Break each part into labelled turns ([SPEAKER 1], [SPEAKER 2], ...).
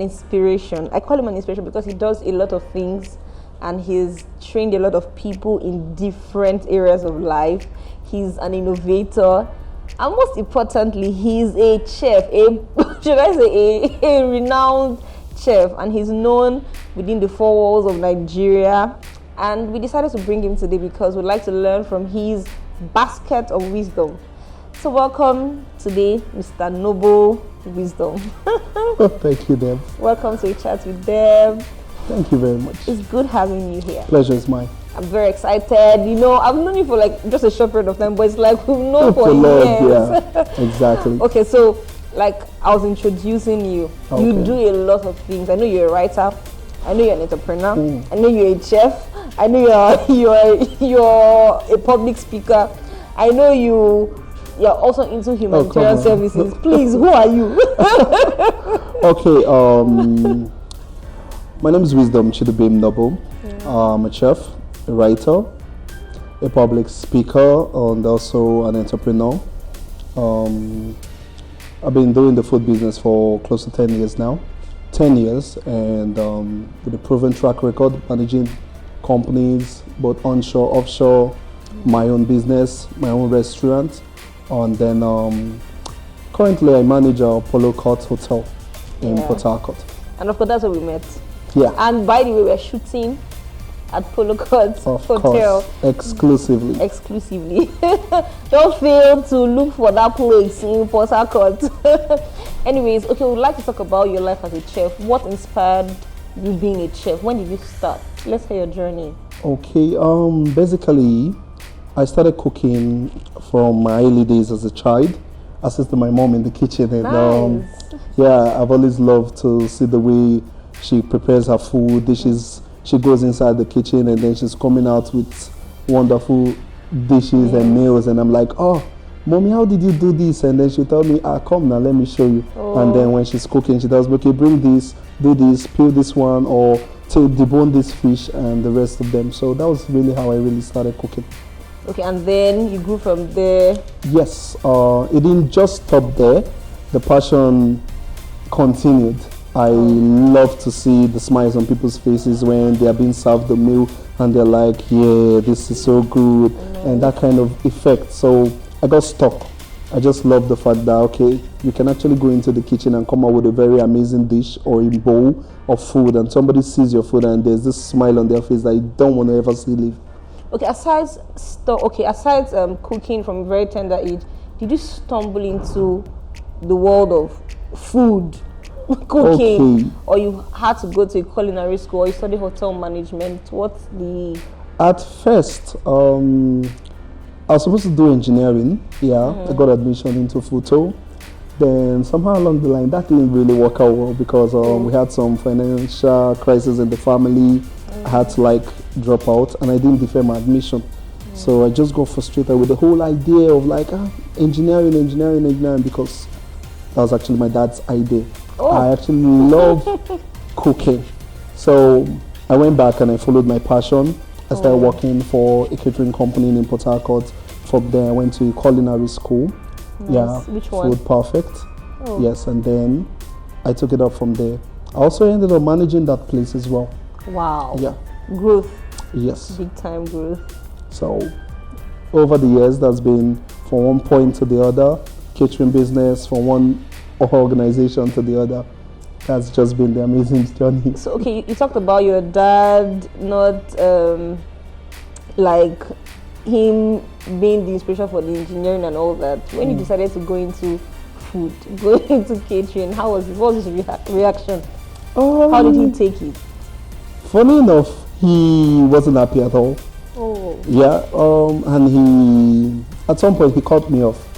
[SPEAKER 1] an inspiration. I call him an inspiration because he does a lot of things and he's trained a lot of people in different areas of life. He's an innovator. And most importantly, he's a chef, should I say, a renowned chef. And he's known within the four walls of Nigeria. And we decided to bring him today because we'd like to learn from his basket of wisdom. So welcome today, Mr. Noble Wisdom.
[SPEAKER 2] Thank you, Deb.
[SPEAKER 1] Welcome to A Chat with Deb.
[SPEAKER 2] Thank you very much.
[SPEAKER 1] It's good having you here.
[SPEAKER 2] Pleasure is mine.
[SPEAKER 1] I'm very excited. You know, I've known you for like just a short period of time, but it's like we've known for years.
[SPEAKER 2] Yeah, exactly.
[SPEAKER 1] Okay, so like I was introducing you.
[SPEAKER 2] Okay.
[SPEAKER 1] You do a lot of things. I know you're a writer. I know you're an entrepreneur. I know you're a chef. I know you're a public speaker. I know you're also into humanitarian services. Please, who are you?
[SPEAKER 2] Okay, my name is Wisdom Chidubem Noble. I'm a chef, a writer, a public speaker, and also an entrepreneur. I've been doing the food business for close to 10 years now. 10 years, and with a proven track record, managing companies, both onshore, offshore, my own business, my own restaurant, and then currently I manage a Polo Court Hotel in Port Harcourt.
[SPEAKER 1] And of course, that's where we met.
[SPEAKER 2] Yeah.
[SPEAKER 1] And by the way, we're shooting at Polo Court Hotel.
[SPEAKER 2] Course, exclusively. Don't fail
[SPEAKER 1] to look for that place in Port Harcourt. Anyways, okay, we'd like to talk about your life as a chef. What inspired you being a chef? When did you start? Let's hear your journey.
[SPEAKER 2] Okay, basically, I started cooking from my early days as a child, assisting my mom in the kitchen. And yeah, I've always loved to see the way she prepares her food, dishes. She goes inside the kitchen and then she's coming out with wonderful dishes and meals, and I'm like, oh, Mommy, how did you do this? And then she'll tell me, come now, let me show you. And then when she's cooking, she tells me, okay, bring this, do this, peel this one, or debone this fish, and the rest of them. So that was really how I really started cooking.
[SPEAKER 1] Okay, and then you grew from there?
[SPEAKER 2] Yes, it didn't just stop there. The passion continued. I love to see the smiles on people's faces when they are being served the meal and they're like, yeah, this is so good, and that kind of effect. So I got stuck. I just love the fact that, okay, you can actually go into the kitchen and come out with a very amazing dish or a bowl of food, and somebody sees your food and there's this smile on their face that you don't want to ever see leave. Okay,
[SPEAKER 1] aside cooking from a very tender age, did you stumble into the world of food? Cooking, or you had to go to a culinary school, or you study hotel management? What's the...
[SPEAKER 2] At first, I was supposed to do engineering. I got admission into photo. Then somehow along the line, that didn't really work out well because we had some financial crisis in the family. I had to drop out, and I didn't defer my admission. So I just got frustrated with the whole idea of engineering, because that was actually my dad's idea. I actually love cooking. So I went back and I followed my passion. I started working for a catering company in Port Harcourt. From there I went to a culinary school.
[SPEAKER 1] Nice.
[SPEAKER 2] Yeah,
[SPEAKER 1] which one?
[SPEAKER 2] Food Perfect. Yes, and then I took it up from there. I also ended up managing that place as well.
[SPEAKER 1] Wow.
[SPEAKER 2] Yeah.
[SPEAKER 1] Growth.
[SPEAKER 2] Yes.
[SPEAKER 1] Big time growth. So
[SPEAKER 2] over the years, that's been from one point to the other, catering business, from one organization to the other. That's just been the amazing journey.
[SPEAKER 1] So okay, you talked about your dad, not like him being the inspiration for the engineering and all that. When you decided to go into food, go into catering, how was it? What was his reaction? How did he take it?
[SPEAKER 2] Funny enough, he wasn't happy at all. Yeah, and he at some point he cut me off.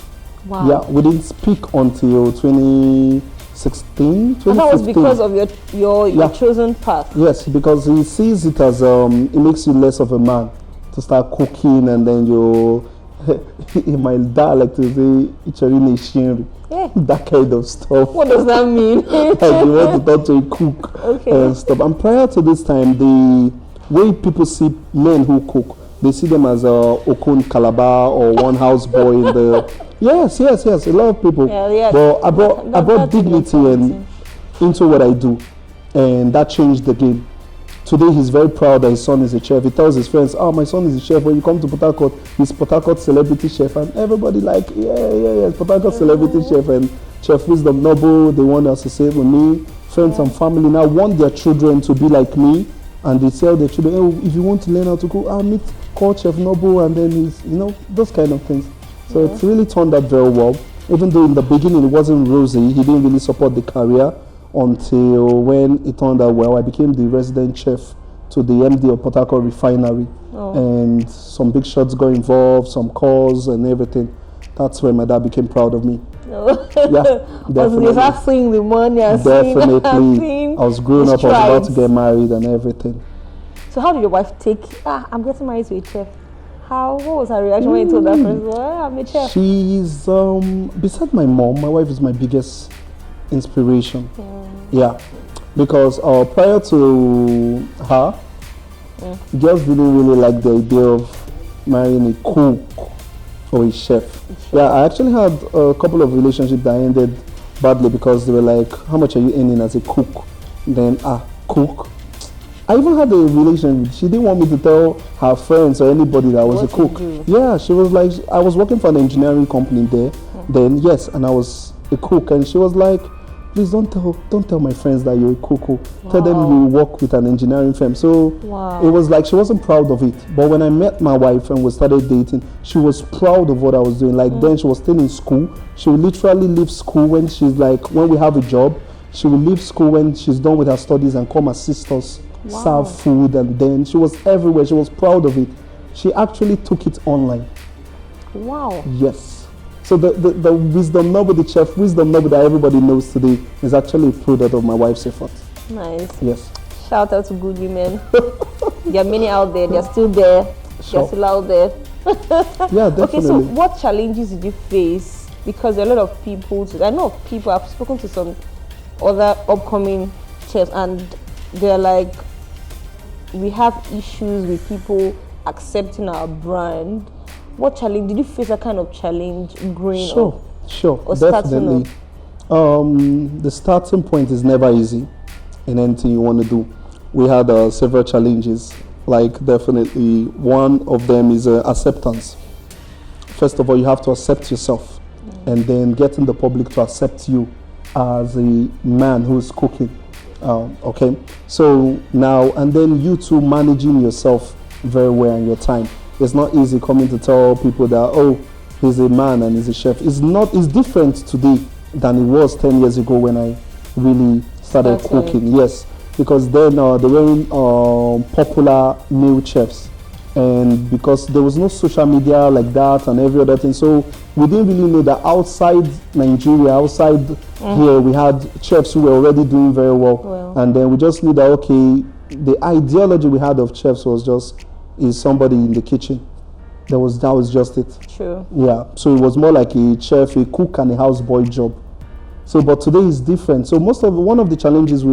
[SPEAKER 1] Wow.
[SPEAKER 2] Yeah, we didn't speak until 2016, 2015.
[SPEAKER 1] And that was because of your chosen path.
[SPEAKER 2] Yes, because he sees it as it makes you less of a man to start cooking, and then you, in my dialect, to say that kind of stuff.
[SPEAKER 1] What does that mean?
[SPEAKER 2] Like you want to talk to a cook and stuff. And prior to this time, the way people see men who cook, they see them as a Okun Calabar or one house boy in the... Yes, a lot of people. But I brought dignity into what I do. and that changed the game. Today he's very proud that his son is a chef. He tells his friends, "Oh, my son is a chef. When you come to Port Harcourt, he's Port Harcourt Celebrity Chef," and everybody like, yeah, Port Harcourt Celebrity Chef and Chef Wisdom Noble. They want to associate with me. Friends and family now want their children to be like me, and they tell their children, "Oh, if you want to learn how to cook, call Chef Noble," and then he's, those kind of things. So it's really turned out very well. Even though in the beginning it wasn't rosy, he didn't really support the career until when it turned out well. I became the resident chef to the MD of Port Harcourt Refinery, and some big shots got involved, some calls and everything. That's when my dad became proud of me. Yeah, definitely.
[SPEAKER 1] You start seeing the money and
[SPEAKER 2] definitely. I was growing up, I was about to get married and everything.
[SPEAKER 1] So how did your wife take, I'm getting married to a chef? What was her reaction when you told that person, I'm a chef?
[SPEAKER 2] She's, beside my mom, my wife is my biggest inspiration. Yeah, because prior to her, girls didn't really like the idea of marrying a cook or a chef. Yeah, I actually had a couple of relationships that ended badly because they were like, "How much are you earning as a cook?" Then, cook. I even had a relationship. She didn't want me to tell her friends or anybody that I was a cook. Yeah, she was like, I was working for an engineering company there. Then yes, and I was a cook, and she was like, "Please don't tell my friends that you're a cook. Tell them you work with an engineering firm." So it was like she wasn't proud of it. But when I met my wife and we started dating, she was proud of what I was doing. Like then she was still in school. She would literally leave school when she's like, when we have a job, she would leave school when she's done with her studies and come assist us serve food, and then she was everywhere. She was proud of it. She actually took it online.
[SPEAKER 1] Wow.
[SPEAKER 2] Yes. So the Wisdom Noble, the Chef Wisdom Noble that everybody knows today is actually a product of my wife's effort.
[SPEAKER 1] Nice.
[SPEAKER 2] Yes.
[SPEAKER 1] Shout out to good women. There are many out there. They're still there. They're still out there.
[SPEAKER 2] Yeah, definitely.
[SPEAKER 1] Okay, so what challenges did you face? Because there are a lot of people, I know of people, I've spoken to some other upcoming chefs, and they're like, we have issues with people accepting our brand. What challenge did you face? A kind of challenge growing up?
[SPEAKER 2] Sure,
[SPEAKER 1] or
[SPEAKER 2] definitely. The starting point is never easy in anything you want to do. We had several challenges. Like definitely, one of them is acceptance. First of all, you have to accept yourself, and then getting the public to accept you as a man who's cooking. Okay, so now and then you two managing yourself very well and your time. It's not easy coming to tell people that, oh, he's a man and he's a chef. It's different today than it was 10 years ago when I really started cooking. Yes, because then they weren't popular male chefs, and because there was no social media like that and every other thing, so we didn't really know that outside Nigeria, outside here, we had chefs who were already doing very well. And then we just knew that, okay, the ideology we had of chefs was just, is somebody in the kitchen. That was just it.
[SPEAKER 1] True.
[SPEAKER 2] Yeah, so it was more like a chef, a cook and a houseboy job. So, but today is different. So one of the challenges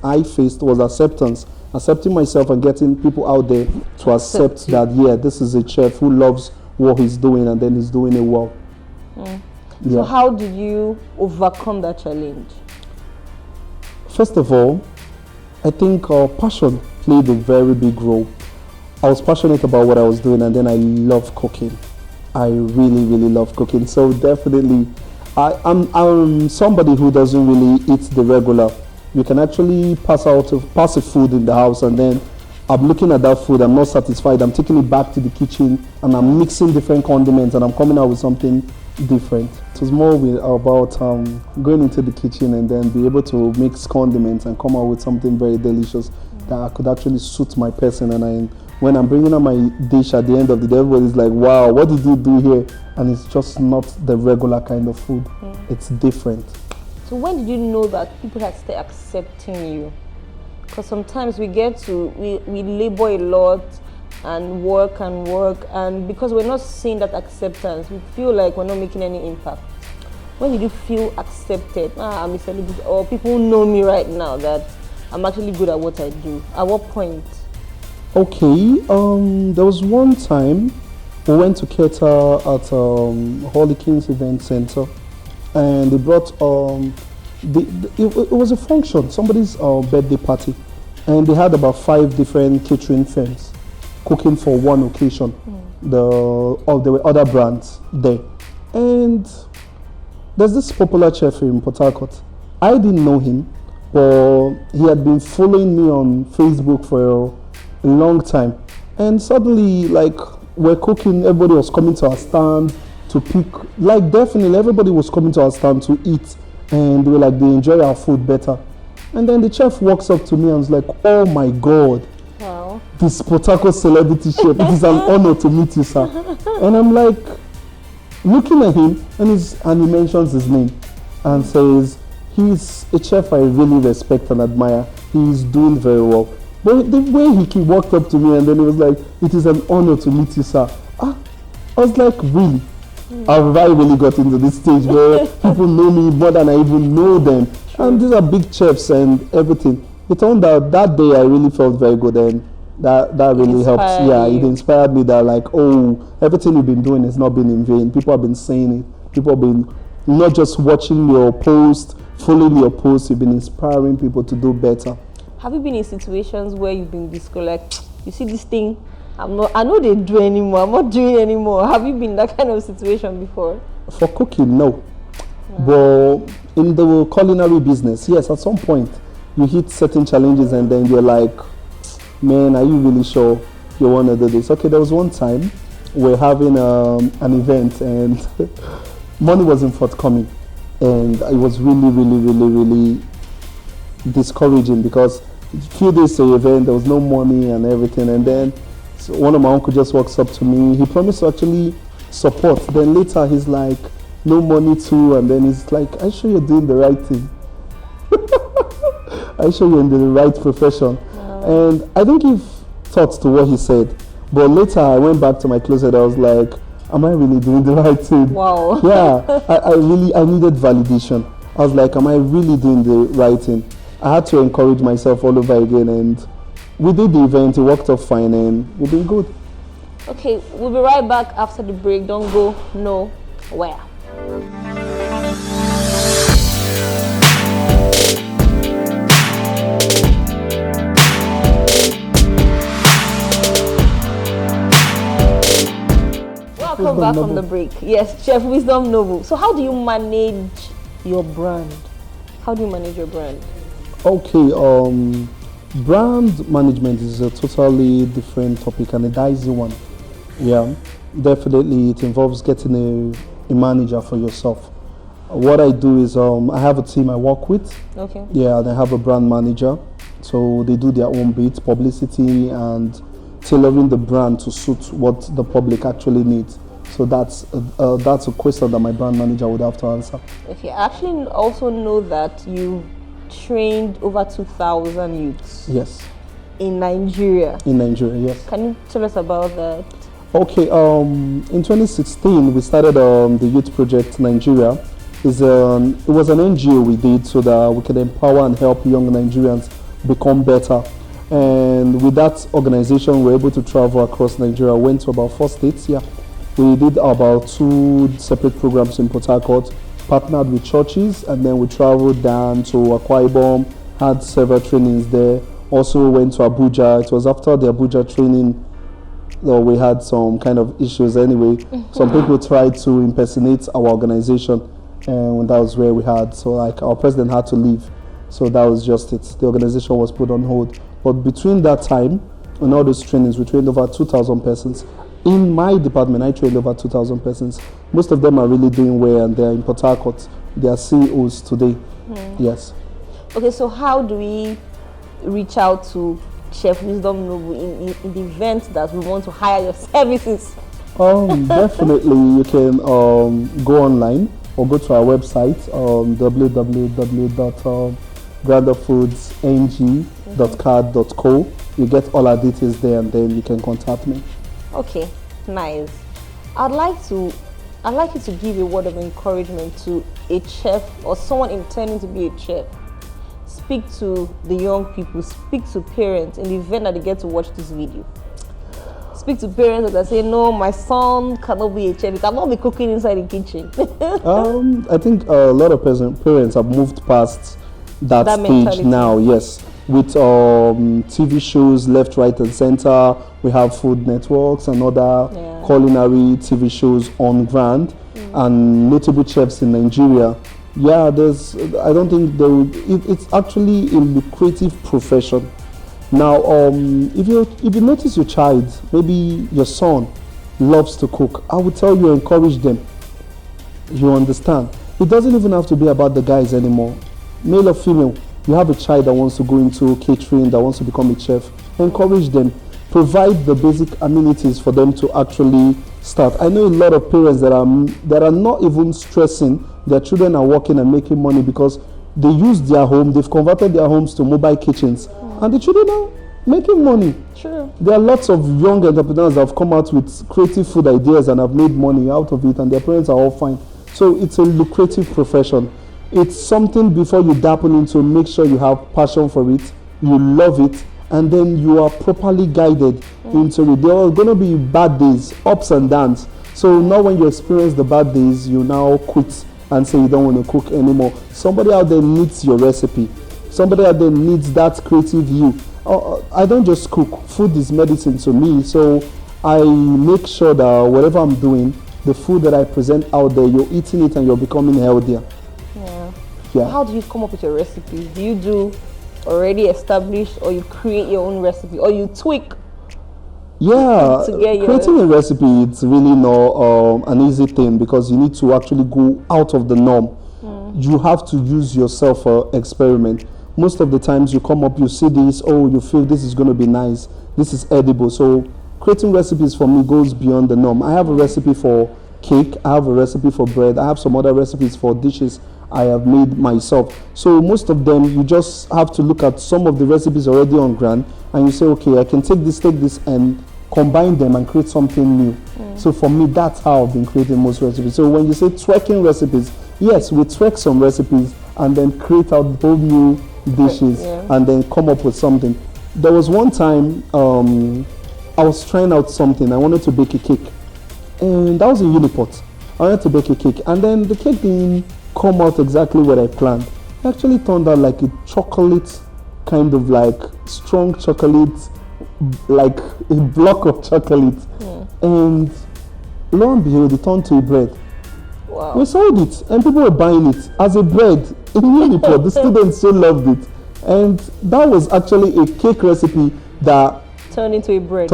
[SPEAKER 2] I faced was acceptance. Accepting myself and getting people out there to accept that, yeah, this is a chef who loves what he's doing and then he's doing it well.
[SPEAKER 1] Yeah. So how did you overcome that challenge?
[SPEAKER 2] First of all, I think passion played a very big role. I was passionate about what I was doing, and then I love cooking. I really, really love cooking. So definitely, I'm somebody who doesn't really eat the regular. You can actually pass a food in the house, and then I'm looking at that food, I'm not satisfied, I'm taking it back to the kitchen and I'm mixing different condiments and I'm coming out with something different. It was more about going into the kitchen and then be able to mix condiments and come out with something very delicious that could actually suit my person. And when I'm bringing out my dish at the end of the day, everybody's like, wow, what did you do here? And it's just not the regular kind of food. It's different.
[SPEAKER 1] So when did you know that people had started accepting you? Because sometimes we labor a lot and work, and because we're not seeing that acceptance, we feel like we're not making any impact. When did you feel accepted? I'm a celebrity, or people know me right now that I'm actually good at what I do? At what point?
[SPEAKER 2] Okay, there was one time we went to cater at Holy Kings Event Center, and they brought it was a function, somebody's birthday party, and they had about 5 different catering firms cooking for one occasion. There were other brands there, and there's this popular chef in Port Harcourt. I didn't know him, but he had been following me on Facebook for a long time, and suddenly, like, we're cooking, everybody was coming to our stand to pick, like, definitely everybody was coming to our stand to eat, and they were like, they enjoy our food better. And then the chef walks up to me and was like, oh my God,
[SPEAKER 1] Wow.
[SPEAKER 2] this Port Harcourt Celebrity Chef, it is an honor to meet you, sir. And I'm like, looking at him, and he mentions his name and says, he's a chef I really respect and admire. He's doing very well. But the way he walked up to me and then he was like, it is an honor to meet you, sir. I was like, really? Have I really got into this stage where people know me more than I even know them? And these are big chefs and everything. It turned out that day I really felt very good, and that really helped. Yeah, it inspired me that, like, oh, everything you've been doing has not been in vain. People have been saying it. People have been not just watching your post, following your post, you've been inspiring people to do better.
[SPEAKER 1] Have you been in situations where you've been like, you see this thing, I know they do anymore, I'm not doing anymore. Have you been in that kind of situation before?
[SPEAKER 2] For cooking, no. But in the culinary business, yes, at some point you hit certain challenges and then you're like, man, are you really sure you want to do this? Okay, there was one time we're having an event and money wasn't forthcoming, and it was really discouraging because a few days to the event there was no money and everything, and then one of my uncle just walks up to me. He promised to actually support. Then later he's like, no money too, and then he's like, are you sure you're doing the right thing? Are you sure you're in the right profession? Wow. And I didn't give thoughts to what he said, but later I went back to my closet. I was like, am I really doing the right thing?
[SPEAKER 1] Wow.
[SPEAKER 2] Yeah, I needed validation. I was like, am I really doing the right thing? I had to encourage myself all over again, and we did the event. It worked out fine, and we've been good.
[SPEAKER 1] Okay, we'll be right back after the break. Don't go nowhere. Welcome back from the break. Yes, Chef Wisdom Noble. So how do you manage your brand? How do you manage your brand?
[SPEAKER 2] Okay, brand management is a totally different topic and a dicey one. Yeah, definitely it involves getting a manager for yourself. What I do is I have a team I work with.
[SPEAKER 1] Okay.
[SPEAKER 2] Yeah, and I have a brand manager. So they do their own bits, publicity and tailoring the brand to suit what the public actually needs. So that's a question that my brand manager would have to answer.
[SPEAKER 1] Okay, I actually also know that you trained over 2,000 youths.
[SPEAKER 2] Yes.
[SPEAKER 1] In Nigeria.
[SPEAKER 2] In Nigeria, yes.
[SPEAKER 1] Can you tell us about that?
[SPEAKER 2] Okay, in 2016 we started the Youth Project Nigeria. It was an NGO we did so that we could empower and help young Nigerians become better. And with that organization, we were able to travel across Nigeria. Went to about 4 states. Yeah, we did about 2 separate programs in Port Harcourt, partnered with churches, and then we traveled down to Akwa Ibom, had several trainings there. Also went to Abuja. It was after the Abuja training that we had some kind of issues anyway. Some people tried to impersonate our organization, and that was where we had, so like our president had to leave. So that was just it. The organization was put on hold. But between that time and all those trainings, we trained over 2,000 persons. In my department, I trained over 2,000 persons. Most of them are really doing well, and they're in Port Harcourt. They are CEOs today. Yes.
[SPEAKER 1] Okay, so how do we reach out to Chef Wisdom Noble in the event that we want to hire your services?
[SPEAKER 2] Definitely, you can go online or go to our website, www.granderfoodsng.card.co. You get all our details there, and then you can contact me.
[SPEAKER 1] Okay, nice. I'd like you to give a word of encouragement to a chef or someone intending to be a chef. Speak to the young people, speak to parents in the event that they get to watch this video. speak to parents that say, no, my son cannot be a chef. He cannot be cooking inside the kitchen.
[SPEAKER 2] I think a lot of parents have moved past that stage mentality. Now, yes. With TV shows left, right, and center, we have food networks and other culinary TV shows on ground, and notable chefs in Nigeria. Yeah, I don't think it's actually a lucrative profession. Now, if you notice your child, maybe your son, loves to cook, I would tell you, encourage them. You understand? It doesn't even have to be about the guys anymore, male or female. You have a child that wants to go into catering, that wants to become a chef, encourage them. Provide the basic amenities for them to actually start. I know a lot of parents that are not even stressing their children are working and making money because they use their home, they've converted their homes to mobile kitchens, and the children are making money.
[SPEAKER 1] True.
[SPEAKER 2] There are lots of young entrepreneurs that have come out with creative food ideas and have made money out of it, and their parents are all fine. So it's a lucrative profession. It's something before you dabble into, make sure you have passion for it, you love it, and then you are properly guided into it. There are going to be bad days, ups and downs. So now when you experience the bad days, you now quit and say you don't want to cook anymore. Somebody out there needs your recipe. Somebody out there needs that creative you. I don't just cook. Food is medicine to me. So I make sure that whatever I'm doing, the food that I present out there, you're eating it and you're becoming healthier.
[SPEAKER 1] Yeah. How do you come up with your recipes? Do you do already established, or you create your own recipe, or you tweak?
[SPEAKER 2] Yeah, creating a recipe, it's really not an easy thing because you need to actually go out of the norm. You have to use yourself for experiment. Most of the times you come up, you see this, you feel this is going to be nice, this is edible. So creating recipes for me goes beyond the norm. I have a recipe for cake, I have a recipe for bread, I have some other recipes for dishes I have made myself. So most of them, you just have to look at some of the recipes already on ground and you say, okay, I can take this and combine them and create something new. So for me, that's how I've been creating most recipes. So when you say twerking recipes, yes, we twerk some recipes and then create out whole new dishes and then come up with something. There was one time I was trying out something. I wanted to bake a cake, and that was in Unipot. I wanted to bake a cake, and then the cake didn't come out exactly what I planned. It actually turned out like a chocolate, kind of like strong chocolate, like a block of chocolate. And lo and behold, it turned to a bread.
[SPEAKER 1] Wow.
[SPEAKER 2] We sold it and people were buying it as a bread in Uniport. The students so loved it. And that was actually a cake recipe that
[SPEAKER 1] turned into a bread.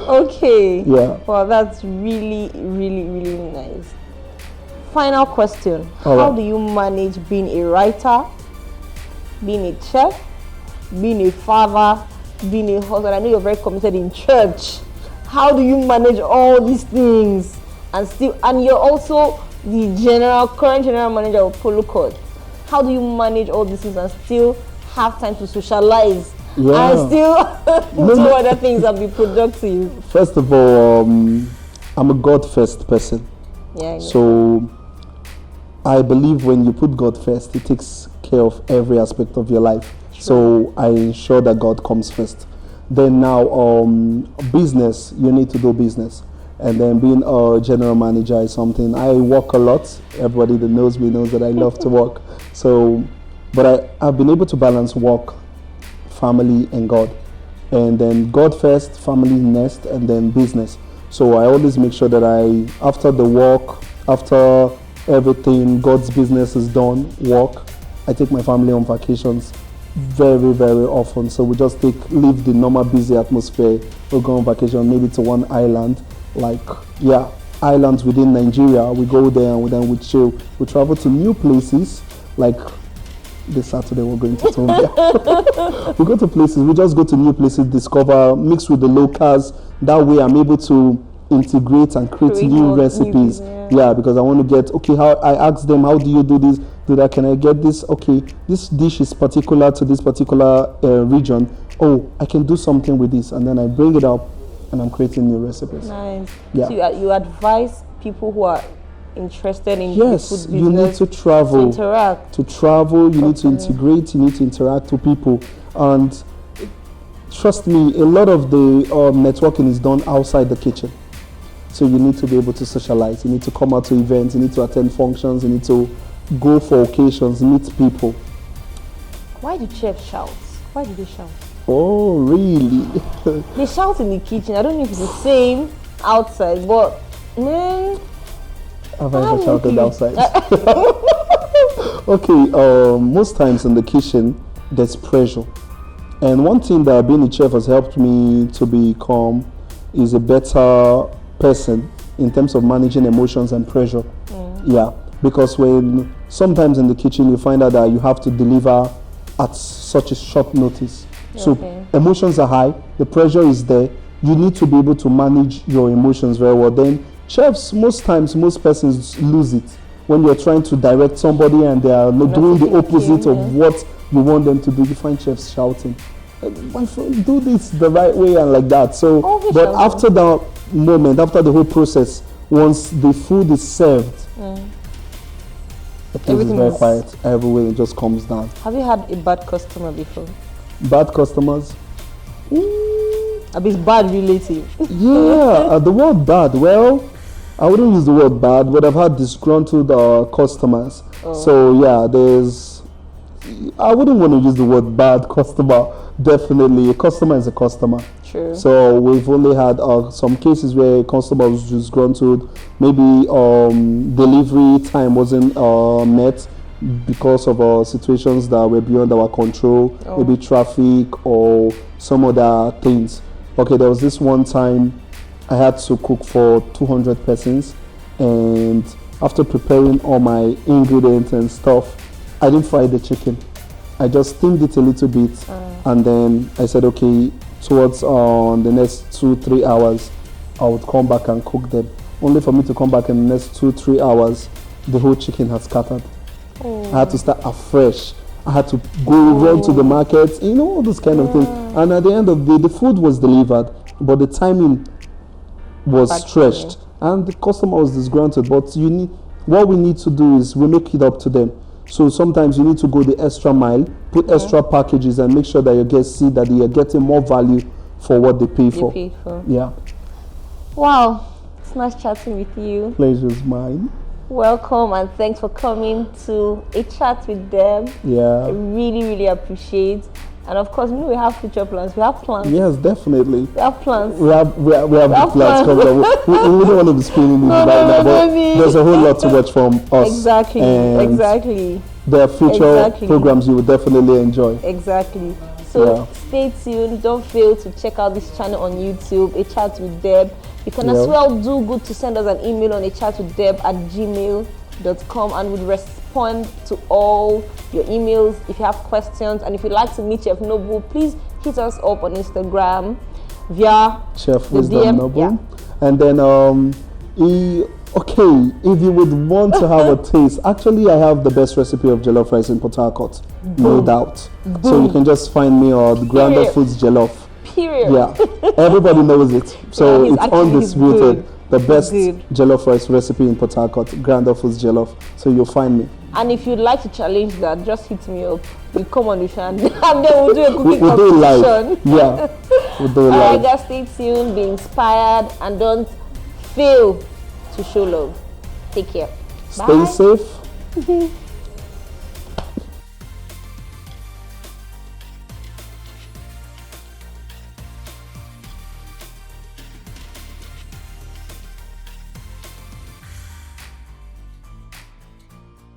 [SPEAKER 1] Okay.
[SPEAKER 2] Yeah.
[SPEAKER 1] Well, that's really, really, really nice. Final question.
[SPEAKER 2] All
[SPEAKER 1] How
[SPEAKER 2] right.
[SPEAKER 1] do you manage being a writer, being a chef, being a father, being a husband? I know you're very committed in church. How do you manage all these things and you're also the current general manager of Polo Court? How do you manage all these things and still have time to socialize and still do other things and be productive?
[SPEAKER 2] First of all, I'm a God first person.
[SPEAKER 1] Yeah.
[SPEAKER 2] So I believe when you put God first, it takes care of every aspect of your life.
[SPEAKER 1] True.
[SPEAKER 2] So I ensure that God comes first. Then now, business, you need to do business. And then being a general manager is something, I work a lot. Everybody that knows me knows that I love to work. So, but I've been able to balance work, family, and God. And then God first, family next, and then business. So I always make sure that after the work, after everything, God's business is done, work, I take my family on vacations very, very often. So we just leave the normal busy atmosphere. We'll go on vacation maybe to one island, islands within Nigeria. We go there and then we chill. We travel to new places, like this Saturday we're going to Tombia. We go to places, we just go to new places, discover, mix with the locals. That way I'm able to integrate and create new recipes. Because I want to get, how I ask them, how do you do this, do that, can I get this, this dish is particular to this particular region, I can do something with this, and then I bring it up and I'm creating new recipes.
[SPEAKER 1] Nice.
[SPEAKER 2] Yeah.
[SPEAKER 1] So you advise people who are interested in
[SPEAKER 2] yes,
[SPEAKER 1] food business,
[SPEAKER 2] you need to travel,
[SPEAKER 1] interact.
[SPEAKER 2] you need to integrate, you need to interact with people. And trust me, a lot of the networking is done outside the kitchen. So you need to be able to socialize. You need to come out to events. You need to attend functions. You need to go for occasions, meet people.
[SPEAKER 1] Why do chefs shout? Why do they shout?
[SPEAKER 2] Oh, really?
[SPEAKER 1] They shout in the kitchen. I don't know if it's the same outside, but man,
[SPEAKER 2] have I ever shouted outside? Okay, most times in the kitchen, there's pressure. And one thing that being a chef has helped me to become is a better person in terms of managing emotions and pressure. Yeah, because when sometimes in the kitchen you find out that you have to deliver at such a short notice. So emotions are high, the pressure is there. You need to be able to manage your emotions very well. Then chefs, most times, most persons lose it when you're trying to direct somebody and they are doing the opposite of what you want them to do. You find chefs shouting, "My friend, do this the right way," and like that. So, but after that moment, after the whole process, once the food is served, the place is very quiet. Everywhere just calms down.
[SPEAKER 1] Have you had a bad customer before?
[SPEAKER 2] Bad customers?
[SPEAKER 1] A bit bad relative.
[SPEAKER 2] Yeah, the word bad. Well, I wouldn't use the word bad, but I've had disgruntled customers. So yeah, I wouldn't want to use the word bad customer. Definitely, a customer is a customer.
[SPEAKER 1] True.
[SPEAKER 2] So we've only had some cases where a customer was disgruntled. Maybe delivery time wasn't met because of situations that were beyond our control. Maybe traffic or some other things. Okay, there was this one time I had to cook for 200 persons, and after preparing all my ingredients and stuff, I didn't fry the chicken. I just steamed it a little bit, and then I said, okay, towards the next 2-3 hours, I would come back and cook them. Only for me to come back in the next 2-3 hours, the whole chicken had scattered. I had to start afresh. I had to go run to the market, all this kind of thing. And at the end of the day, the food was delivered, but the timing was stretched, and the customer was disgruntled. But what we need to do is we make it up to them. So sometimes you need to go the extra mile, put extra packages, and make sure that your guests see that they are getting more value for what they pay for. Yeah.
[SPEAKER 1] Wow, it's nice chatting with you.
[SPEAKER 2] Pleasure's mine.
[SPEAKER 1] Welcome, and thanks for coming to A Chat with Deb.
[SPEAKER 2] Yeah.
[SPEAKER 1] I really, really appreciate. And of course, we have future plans. We have plans.
[SPEAKER 2] Yes, definitely.
[SPEAKER 1] We have plans.
[SPEAKER 2] We have plans coming up. We don't want to be spinning this right now, but there's a whole lot to watch from us.
[SPEAKER 1] Exactly.
[SPEAKER 2] There are future programs you will definitely enjoy.
[SPEAKER 1] Exactly. So stay tuned. Don't fail to check out this channel on YouTube, A Chat with Deb. You can as well do good to send us an email on achatwithdeb@gmail.com, and we'll respond to all your emails if you have questions. And if you'd like to meet Chef Noble, please hit us up on Instagram via
[SPEAKER 2] Chef
[SPEAKER 1] the DM.
[SPEAKER 2] Noble. Yeah. And then if you would want to have a taste, actually I have the best recipe of jollof rice in Port Harcourt, no doubt. So you can just find me on Grander Foods Jollof.
[SPEAKER 1] Period.
[SPEAKER 2] Yeah, everybody knows it. So it's undisputed. The best jollof rice recipe in Port Harcourt, Grander Foods Jollof. So you'll find me.
[SPEAKER 1] And if you'd like to challenge that, just hit me up. We'll come on the show and then we'll do a cooking
[SPEAKER 2] we'll
[SPEAKER 1] competition.
[SPEAKER 2] Do it live. Yeah, we'll do it live.
[SPEAKER 1] Alright guys, stay tuned, be inspired, and don't fail to show love. Take care.
[SPEAKER 2] Stay safe.